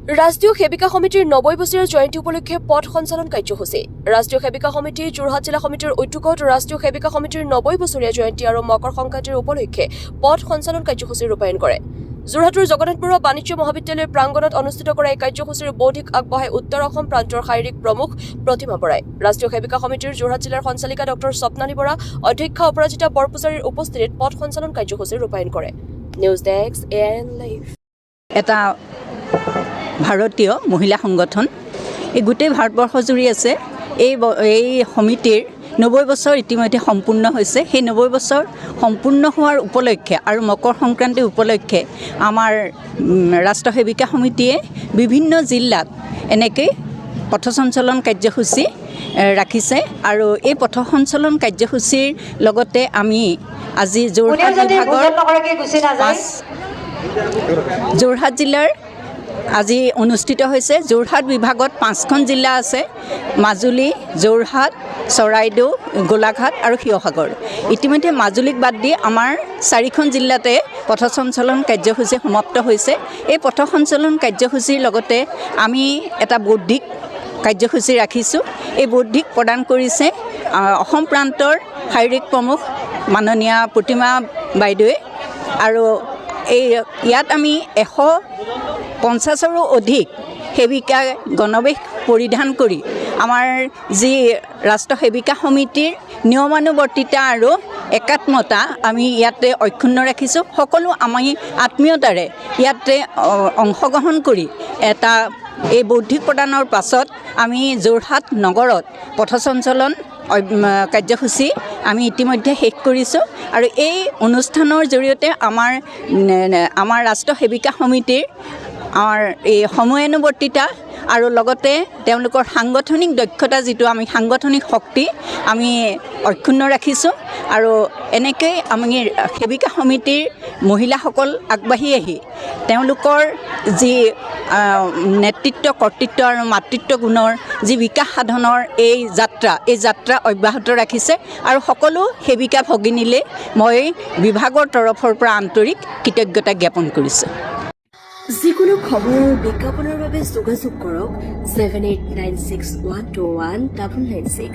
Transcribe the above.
ৰাষ্ট্ৰীয় সেবিকা সমিতিৰ 90 বছৰীয়া জয়ন্তী উপলক্ষে পথ সঞ্চালন কাৰ্যসূচী। ৰাষ্ট্ৰীয় সেবিকা সমিতি যোৰহাট জিলা সমিতিৰ উদ্যোগত ৰাষ্ট্ৰীয় সেবিকা সমিতিৰ 90 বছৰীয়া জয়ন্তী আৰু মকৰ সংক্ৰান্তিৰ উপলক্ষে পথ সঞ্চালন কাৰ্যসূচী ৰূপায়ণ কৰে। যোৰহাটৰ জগন্নাথ বৰুৱা বাণিজ্য মহাবিদ্যালয়ৰ প্ৰাংগণত অনুষ্ঠিত কৰা এই কাৰ্যসূচীৰ বৌদ্ধিক আগবঢ়াই উত্তৰ অসম প্ৰান্তৰ শাৰীৰিক প্ৰমুখ প্ৰতিমা বৰাই। ৰাষ্ট্ৰীয় সেবিকা সমিতিৰ যোৰহাট জিলাৰ সঞ্চালিকা ডক্টৰ স্বপ্নালী বৰা, অধ্যক্ষা অপৰাজিতা বৰপূজাৰীৰ উপস্থিতিত পথ সঞ্চালন কাৰ্যসূচী ৰূপায়ণ কৰে। News desk AIN live. এটা ভাৰতীয় মহিলা সংগঠন এই গোটেই ভাৰতবৰ্ষজুৰি আছে। এই সমিতিৰ 90 বছৰ ইতিমধ্যে সম্পূৰ্ণ হৈছে। সেই 90 বছৰ সম্পূৰ্ণ হোৱাৰ উপলক্ষে আৰু মকৰ সংক্ৰান্তি উপলক্ষে আমাৰ ৰাষ্ট্ৰ সেবিকা সমিতিয়ে বিভিন্ন জিলাত এনেকৈ পথ সঞ্চালন কাৰ্যসূচী ৰাখিছে। আৰু এই পথ সঞ্চালন কাৰ্যসূচীৰ লগতে আমি আজি যোৰহাট জিলাৰ আজি অনুষ্ঠিত হৈছে। যোৰহাট বিভাগত 5খন জিলা আছে: মাজুলী, যোৰহাট, চৰাইদেউ, গোলাঘাট আৰু শিৱসাগৰ। ইতিমধ্যে মাজুলীক বাদ দি আমাৰ 4খন জিলাতে পথ সঞ্চালন কাৰ্যসূচী সমাপ্ত হৈছে। এই পথ সঞ্চালন কাৰ্যসূচীৰ লগতে আমি এটা বৌদ্ধিক কাৰ্যসূচী ৰাখিছোঁ। এই বৌদ্ধিক প্ৰদান কৰিছে অসম প্ৰান্তৰ শাৰীৰিক প্ৰমুখ মাননীয়া প্ৰতিমা বাইদেৱে। আৰু ইয়াত আমি 150ৰো অধিক সেবিকা গণবেশ পৰিধান কৰি আমাৰ যি ৰাষ্ট্ৰ সেবিকা সমিতিৰ নিয়মানুৱৰ্তিতা আৰু একাত্মতা আমি ইয়াতে অক্ষুণ্ণ ৰাখিছোঁ। সকলো আমি আত্মীয়তাৰে ইয়াতে অংশগ্ৰহণ কৰি এই বৌদ্ধিক প্ৰদানৰ পাছত আমি যোৰহাট নগৰত পথ সঞ্চালন কাৰ্যসূচী আমি ইতিমধ্যে শেষ কৰিছোঁ। আৰু এই অনুষ্ঠানৰ জৰিয়তে আমাৰ ৰাষ্ট্ৰ সেবিকা সমিতিৰ এই সময়ানুৱৰ্তিতা আৰু লগতে তেওঁলোকৰ সাংগঠনিক দক্ষতা, যিটো আমি সাংগঠনিক শক্তি আমি অক্ষুণ্ণ ৰাখিছোঁ। আৰু এনেকৈ আমি সেবিকা সমিতিৰ মহিলাসকল আগবাঢ়ি আহি তেওঁলোকৰ যি নেতৃত্ব, কৰ্তৃত্ব আৰু মাতৃত্ব গুণৰ যি বিকাশ সাধনৰ এই যাত্ৰা অব্যাহত ৰাখিছে। আৰু সকলো সেবিকা ভগিনীলৈ মই বিভাগৰ তৰফৰ পৰা আন্তৰিক কৃতজ্ঞতা জ্ঞাপন কৰিছোঁ। যিকোনো খবৰ আৰু বিজ্ঞাপনৰ বাবে যোগাযোগ কৰক 7896121996।